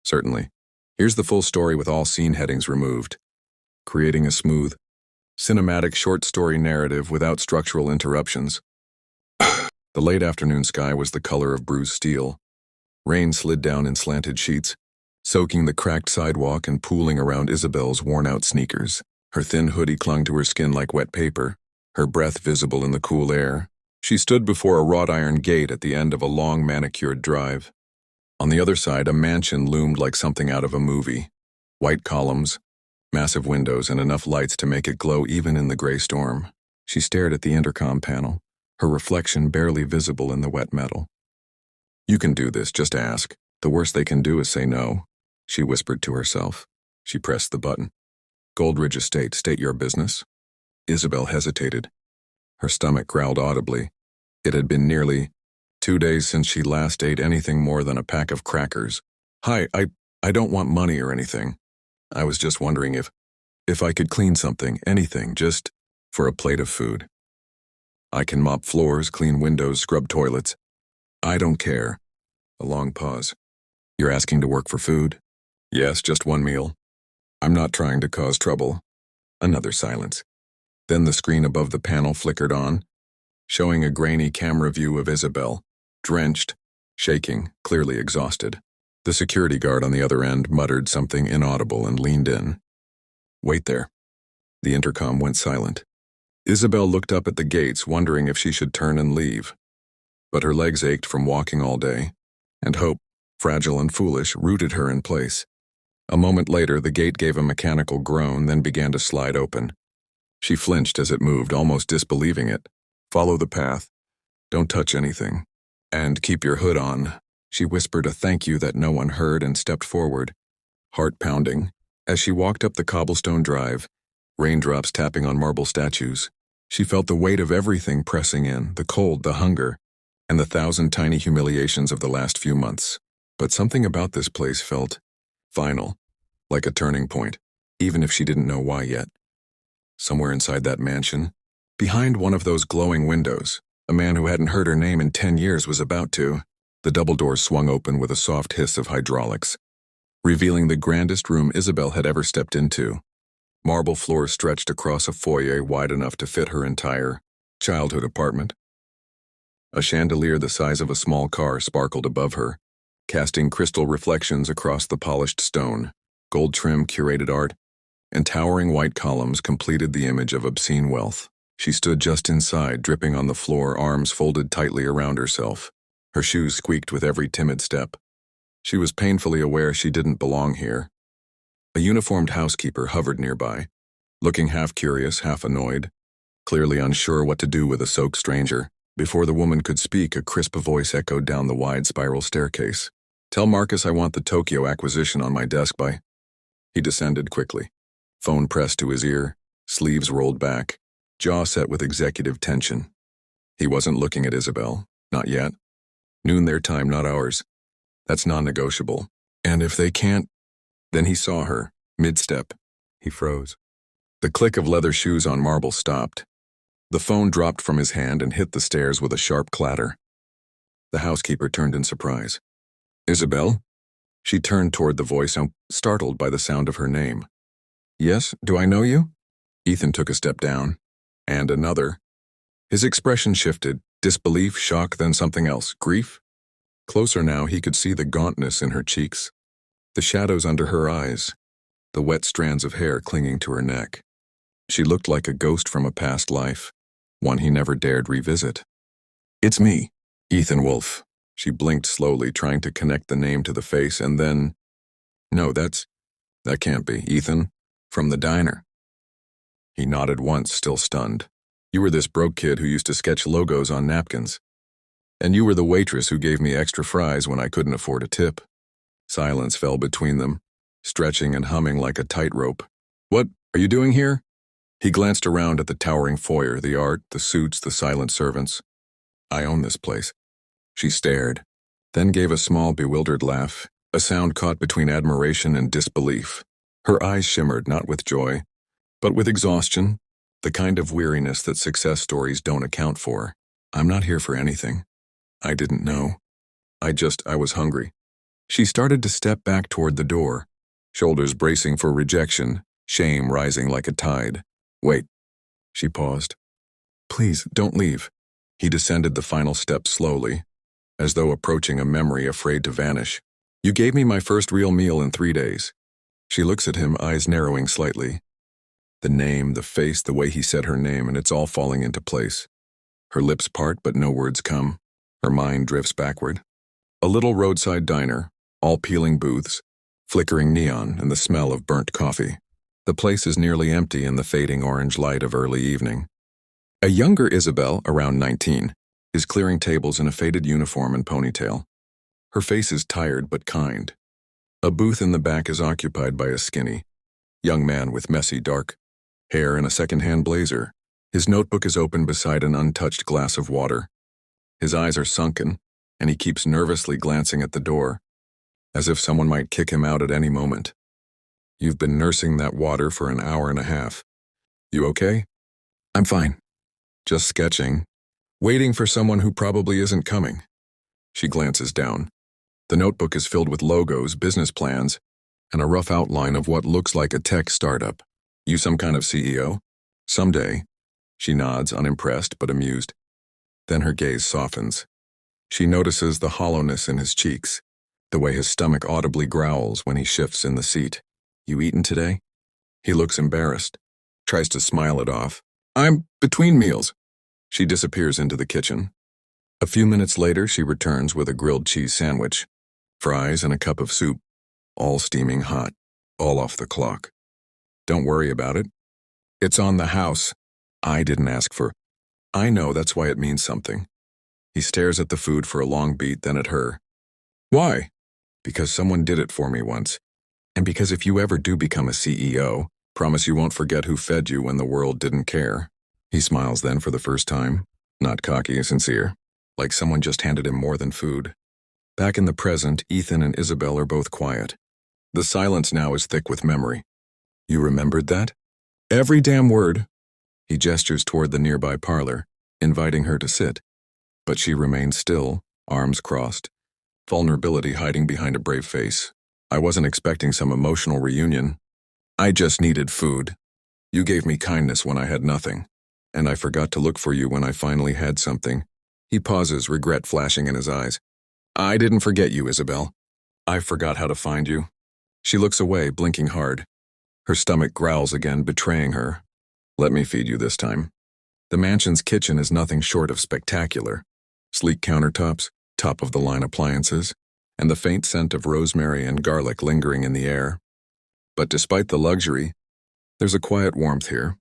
Certainly. Here's the full story with all scene headings removed, creating a smooth, cinematic short story narrative without structural interruptions. The late afternoon sky was the color of bruised steel. Rain slid down in slanted sheets, soaking the cracked sidewalk and pooling around Isabel's worn-out sneakers. Her thin hoodie clung to her skin like wet paper, her breath visible in the cool air. She stood before a wrought iron gate at the end of a long manicured drive. On the other side, a mansion loomed like something out of a movie. White columns, massive windows, and enough lights to make it glow even in the gray storm. She stared at the intercom panel, her reflection barely visible in the wet metal. "You can do this, just ask. The worst they can do is say no," she whispered to herself. She pressed the button. "Goldridge Estate, state your business." Isabel hesitated. Her stomach growled audibly. It had been nearly 2 days since she last ate anything more than a pack of crackers. "Hi, I don't want money or anything. I was just wondering if I could clean something, anything, just for a plate of food. I can mop floors, clean windows, scrub toilets. I don't care." A long pause. "You're asking to work for food?" "Yes, just one meal. I'm not trying to cause trouble." Another silence. Then the screen above the panel flickered on, showing a grainy camera view of Isabel, drenched, shaking, clearly exhausted. The security guard on the other end muttered something inaudible and leaned in. "Wait there." The intercom went silent. Isabel looked up at the gates, wondering if she should turn and leave. But her legs ached from walking all day, and hope, fragile and foolish, rooted her in place. A moment later, the gate gave a mechanical groan, then began to slide open. She flinched as it moved, almost disbelieving it. "Follow the path. Don't touch anything. And keep your hood on." She whispered a thank you that no one heard and stepped forward, heart pounding. As she walked up the cobblestone drive, raindrops tapping on marble statues, she felt the weight of everything pressing in, the cold, the hunger, and the 1,000 tiny humiliations of the last few months. But something about this place felt final, like a turning point, even if she didn't know why yet. Somewhere inside that mansion, behind one of those glowing windows, a man who hadn't heard her name in 10 years was about to. The double doors swung open with a soft hiss of hydraulics, revealing the grandest room Isabel had ever stepped into. Marble floors stretched across a foyer wide enough to fit her entire childhood apartment. A chandelier the size of a small car sparkled above her, casting crystal reflections across the polished stone. Gold-trimmed curated art and towering white columns completed the image of obscene wealth. She stood just inside, dripping on the floor, arms folded tightly around herself. Her shoes squeaked with every timid step. She was painfully aware she didn't belong here. A uniformed housekeeper hovered nearby, looking half curious, half annoyed, clearly unsure what to do with a soaked stranger. Before the woman could speak, a crisp voice echoed down the wide spiral staircase. "Tell Marcus I want the Tokyo acquisition on my desk by—" He descended quickly. Phone pressed to his ear, sleeves rolled back, jaw set with executive tension. He wasn't looking at Isabel, not yet. Noon their time, not ours. That's non-negotiable. And if they can't— Then he saw her, mid-step. He froze. The click of leather shoes on marble stopped. The phone dropped from his hand and hit the stairs with a sharp clatter. The housekeeper turned in surprise. "Isabel?" She turned toward the voice, startled by the sound of her name. "Yes, do I know you?" Ethan took a step down, and another. His expression shifted, disbelief, shock, then something else, grief. Closer now, he could see the gauntness in her cheeks, the shadows under her eyes, the wet strands of hair clinging to her neck. She looked like a ghost from a past life, one he never dared revisit. "It's me, Ethan Wolfe." She blinked slowly, trying to connect the name to the face, and then— "No, that can't be. Ethan, from the diner." He nodded once, still stunned. "You were this broke kid who used to sketch logos on napkins. And you were the waitress who gave me extra fries when I couldn't afford a tip." Silence fell between them, stretching and humming like a tightrope. "What are you doing here?" He glanced around at the towering foyer, the art, the suits, the silent servants. "I own this place." She stared, then gave a small, bewildered laugh, a sound caught between admiration and disbelief. Her eyes shimmered not with joy, but with exhaustion, the kind of weariness that success stories don't account for. "I'm not here for anything. I didn't know. I was hungry. She started to step back toward the door, shoulders bracing for rejection, shame rising like a tide. Wait. She paused. Please, don't leave. He descended the final step slowly, as though approaching a memory afraid to vanish. You gave me my first real meal in 3 days. She looks at him, eyes narrowing slightly. The name, the face, the way he said her name, and it's all falling into place. Her lips part, but no words come. Her mind drifts backward. A little roadside diner, all peeling booths, flickering neon, and the smell of burnt coffee. The place is nearly empty in the fading orange light of early evening. A younger Isabel, around 19, is clearing tables in a faded uniform and ponytail. Her face is tired but kind. A booth in the back is occupied by a skinny young man with messy dark hair and a second-hand blazer. His notebook is open beside an untouched glass of water. His eyes are sunken, and he keeps nervously glancing at the door, as if someone might kick him out at any moment. You've been nursing that water for an hour and a half. You okay? I'm fine. Just sketching, waiting for someone who probably isn't coming. She glances down. The notebook is filled with logos, business plans, and a rough outline of what looks like a tech startup. You some kind of CEO? Someday. She nods, unimpressed but amused. Then her gaze softens. She notices the hollowness in his cheeks, the way his stomach audibly growls when he shifts in the seat. You eaten today? He looks embarrassed, tries to smile it off. I'm between meals. She disappears into the kitchen. A few minutes later, she returns with a grilled cheese sandwich, fries, and a cup of soup, all steaming hot, all off the clock. Don't worry about it. It's on the house. I didn't ask for. I know, that's why it means something. He stares at the food for a long beat, then at her. Why? Because someone did it for me once. And because if you ever do become a CEO, promise you won't forget who fed you when the world didn't care. He smiles then for the first time, not cocky, sincere, like someone just handed him more than food. Back in the present, Ethan and Isabel are both quiet. The silence now is thick with memory. You remembered that? Every damn word. He gestures toward the nearby parlor, inviting her to sit. But she remains still, arms crossed, vulnerability hiding behind a brave face. I wasn't expecting some emotional reunion. I just needed food. You gave me kindness when I had nothing, and I forgot to look for you when I finally had something. He pauses, regret flashing in his eyes. I didn't forget you, Isabel. I forgot how to find you. She looks away, blinking hard. Her stomach growls again, betraying her. Let me feed you this time. The mansion's kitchen is nothing short of spectacular. Sleek countertops, top-of-the-line appliances, and the faint scent of rosemary and garlic lingering in the air. But despite the luxury, there's a quiet warmth here,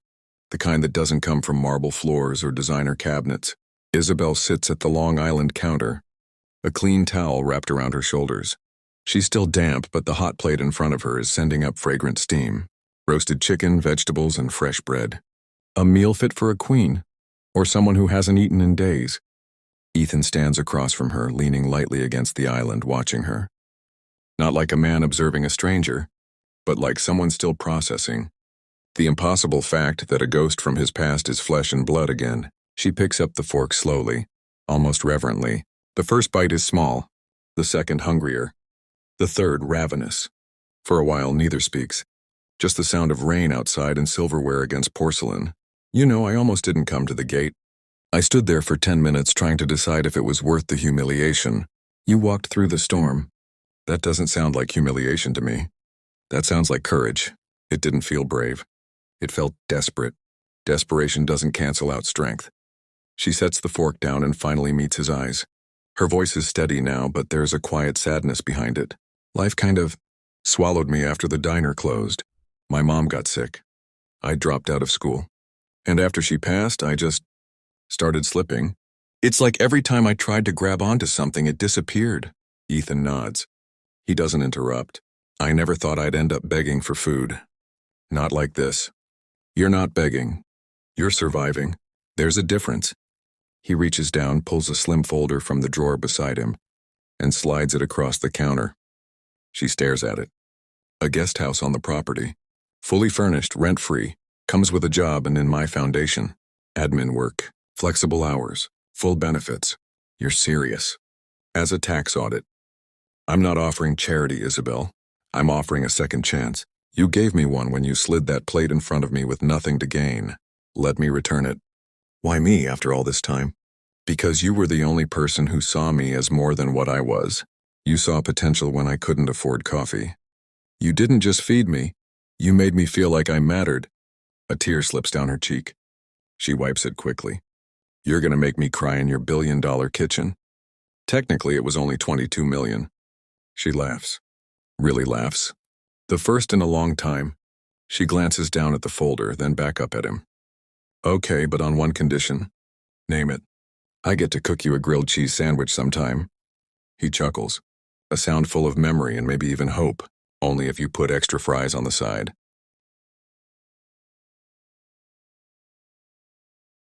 the kind that doesn't come from marble floors or designer cabinets. Isabel sits at the Long Island counter, a clean towel wrapped around her shoulders. She's still damp, but the hot plate in front of her is sending up fragrant steam. Roasted chicken, vegetables, and fresh bread. A meal fit for a queen, or someone who hasn't eaten in days. Ethan stands across from her, leaning lightly against the island, watching her. Not like a man observing a stranger, but like someone still processing. The impossible fact that a ghost from his past is flesh and blood again. She picks up the fork slowly, almost reverently. The first bite is small, the second hungrier, the third ravenous. For a while, neither speaks. Just the sound of rain outside and silverware against porcelain. You know, I almost didn't come to the gate. I stood there for 10 minutes trying to decide if it was worth the humiliation. You walked through the storm. That doesn't sound like humiliation to me. That sounds like courage. It didn't feel brave. It felt desperate. Desperation doesn't cancel out strength. She sets the fork down and finally meets his eyes. Her voice is steady now, but there's a quiet sadness behind it. Life kind of swallowed me after the diner closed. My mom got sick. I dropped out of school. And after she passed, I just started slipping. It's like every time I tried to grab onto something, it disappeared. Ethan nods. He doesn't interrupt. I never thought I'd end up begging for food. Not like this. You're not begging. You're surviving. There's a difference. He reaches down, pulls a slim folder from the drawer beside him, and slides it across the counter. She stares at it. A guest house on the property. Fully furnished, rent-free, comes with a job and in my foundation. Admin work, flexible hours, full benefits. You're serious. As a tax audit. I'm not offering charity, Isabel. I'm offering a second chance. You gave me one when you slid that plate in front of me with nothing to gain. Let me return it. Why me after all this time? Because you were the only person who saw me as more than what I was. You saw potential when I couldn't afford coffee. You didn't just feed me. You made me feel like I mattered. A tear slips down her cheek. She wipes it quickly. You're gonna make me cry in your billion-dollar kitchen? Technically, it was only 22 million. She laughs. Really laughs. The first in a long time. She glances down at the folder, then back up at him. Okay, but on one condition. Name it. I get to cook you a grilled cheese sandwich sometime. He chuckles. A sound full of memory and maybe even hope, only if you put extra fries on the side.